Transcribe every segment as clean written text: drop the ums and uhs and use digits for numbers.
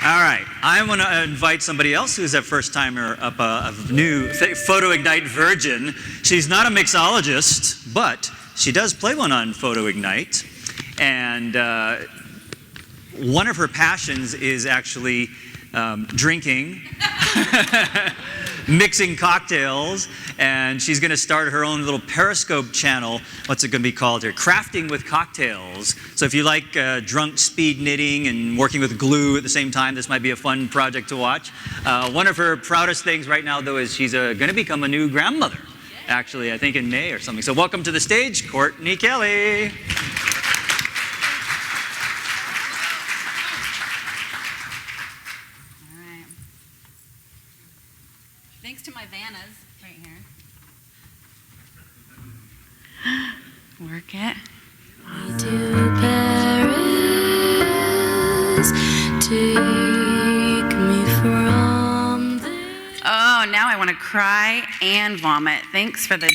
All right, I want to invite somebody else who's a first-timer up, a new Photo Ignite virgin. She's not a mixologist, but she does play one on Photo Ignite. And one of her passions is actually drinking, mixing cocktails, and she's going to start her own little Periscope channel. What's it going to be called here? Crafting with Cocktails. So if you like drunk speed knitting and working with glue at the same time, this might be a fun project to watch. One of her proudest things right now, though, is she's going to become a new grandmother, actually, I think in May or something. So welcome to the stage, Cortney Kelley. Thanks to my Vannas right here. Work it. To Paris, take me from there. Oh, now I want to cry and vomit. Thanks for the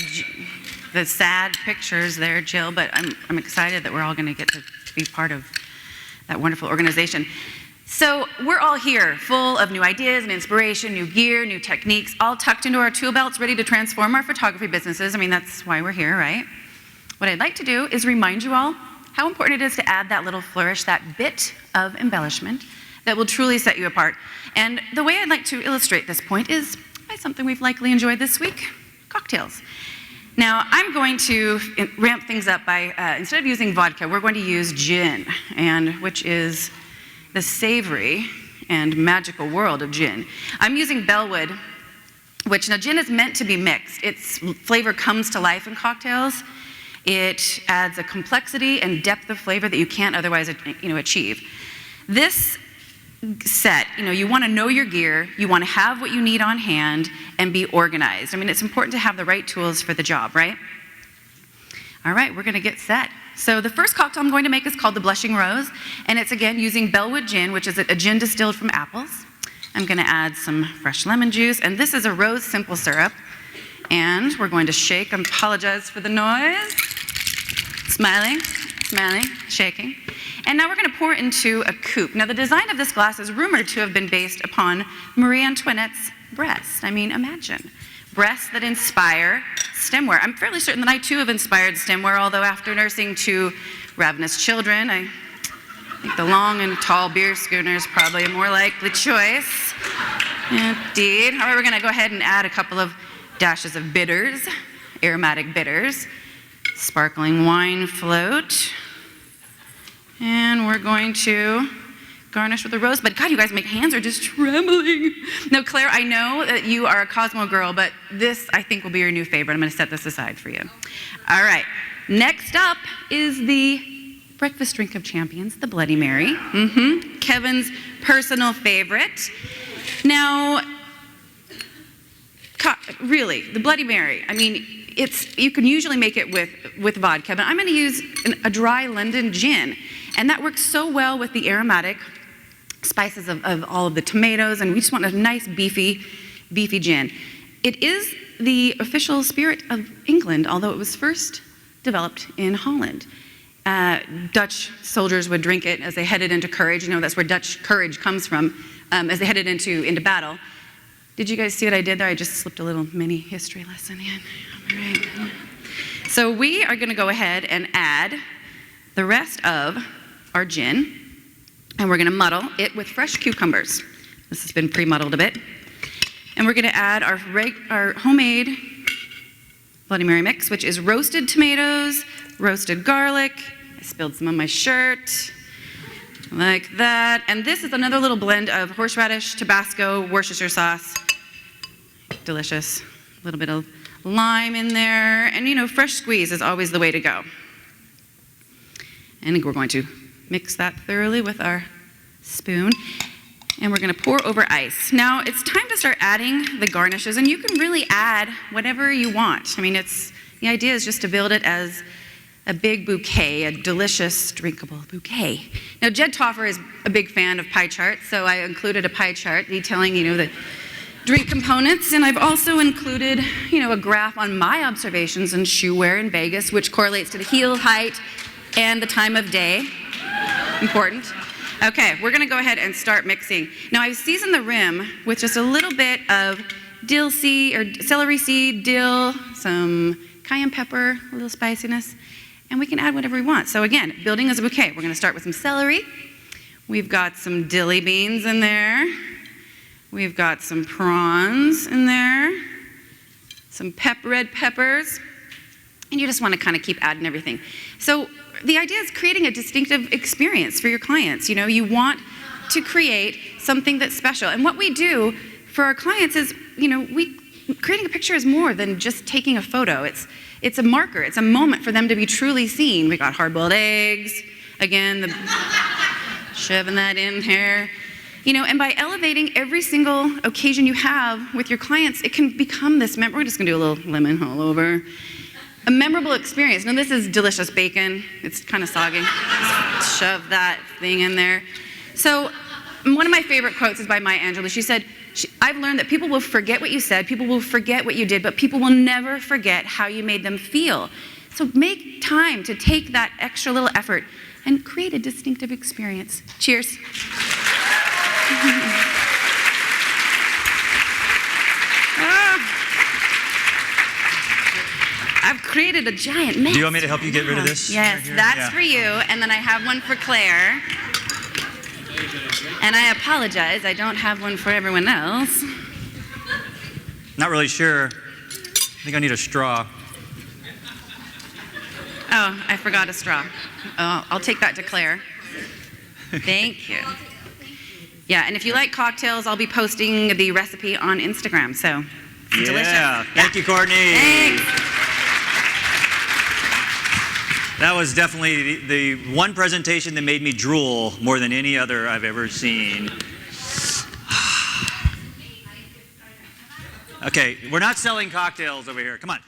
sad pictures there, Jill, but I'm excited that we're all going to get to be part of that wonderful organization. So we're all here, full of new ideas and inspiration, new gear, new techniques, all tucked into our tool belts, ready to transform our photography businesses. I mean, that's why we're here, right? What I'd like to do is remind you all how important it is to add that little flourish, that bit of embellishment that will truly set you apart. And the way I'd like to illustrate this point is by something we've likely enjoyed this week, cocktails. Now, I'm going to ramp things up by, instead of using vodka, we're going to use gin, which is the savory and magical world of gin. I'm using Bellwood, which now gin is meant to be mixed. Its flavor comes to life in cocktails. It adds a complexity and depth of flavor that you can't otherwise, achieve. This set, you want to know your gear, you want to have what you need on hand and be organized. I mean, it's important to have the right tools for the job, right? All right, we're going to get set. So the first cocktail I'm going to make is called the Blushing Rose, and it's again using Bellwood gin, which is a gin distilled from apples. I'm going to add some fresh lemon juice, and this is a rose simple syrup. And we're going to shake. I apologize for the noise. Smiling, shaking. And now we're going to pour into a coupe. Now the design of this glass is rumored to have been based upon Marie Antoinette's breast. I mean, imagine. Breasts that inspire stemware. I'm fairly certain that I too have inspired stemware, although after nursing two ravenous children, I think the long and tall beer schooner is probably a more likely choice. Indeed. All right, we're going to go ahead and add a couple of dashes of bitters, aromatic bitters, sparkling wine float, and we're going to garnish with a rosebud. God, you guys, my hands are just trembling. Now, Claire, I know that you are a Cosmo girl, but this, I think, will be your new favorite. I'm going to set this aside for you. All right. Next up is the breakfast drink of champions, the Bloody Mary. Kevin's personal favorite. Now, really, the Bloody Mary, I mean, you can usually make it with vodka, but I'm going to use a dry London gin. And that works so well with the aromatic spices of all of the tomatoes, and we just want a nice beefy gin. It is the official spirit of England, although it was first developed in Holland. Dutch soldiers would drink it as they headed into courage. That's where Dutch courage comes from, as they headed into battle. Did you guys see what I did there? I just slipped a little mini history lesson in. All right. So we are going to go ahead and add the rest of our gin, and we're going to muddle it with fresh cucumbers. This has been pre-muddled a bit. And we're going to add our homemade Bloody Mary mix, which is roasted tomatoes, roasted garlic. I spilled some on my shirt, like that. And this is another little blend of horseradish, Tabasco, Worcestershire sauce. Delicious. A little bit of lime in there. And fresh squeeze is always the way to go. And we're going to mix that thoroughly with our spoon. And we're going to pour over ice. Now, it's time to start adding the garnishes, and you can really add whatever you want. I mean, the idea is just to build it as a big bouquet, a delicious, drinkable bouquet. Now, Jed Toffer is a big fan of pie charts, so I included a pie chart detailing, the drink components, and I've also included, a graph on my observations in shoe wear in Vegas, which correlates to the heel height and the time of day. Important. Okay, we're gonna go ahead and start mixing. Now I've seasoned the rim with just a little bit of dill seed, or celery seed, dill, some cayenne pepper, a little spiciness, and we can add whatever we want. So again, building as a bouquet. We're gonna start with some celery. We've got some dilly beans in there. We've got some prawns in there, some red peppers, and you just wanna kind of keep adding everything. So the idea is creating a distinctive experience for your clients. You know, you want to create something that's special. And what we do for our clients is, you know, creating a picture is more than just taking a photo. It's a marker. It's a moment for them to be truly seen. We got hard-boiled eggs. Again, shoving that in here. You know, and by elevating every single occasion you have with your clients, it can become this, we're just gonna do a little lemon all over. A memorable experience. Now this is delicious bacon. It's kind of soggy. Just shove that thing in there. So one of my favorite quotes is by Maya Angelou. She said, I've learned that people will forget what you said, people will forget what you did, but people will never forget how you made them feel. So make time to take that extra little effort and create a distinctive experience. Cheers. I've created a giant mess. Do you want me to help you get rid of this? Yes, right that's for you, and then I have one for Claire. And I apologize, I don't have one for everyone else. Not really sure. I think I need a straw. Oh, I forgot a straw. Oh, I'll take that to Claire. Thank you. Yeah, and if you like cocktails, I'll be posting the recipe on Instagram, so it's delicious. Thank you, Cortney. Thanks. That was definitely the one presentation that made me drool more than any other I've ever seen. Okay, we're not selling cocktails over here. Come on.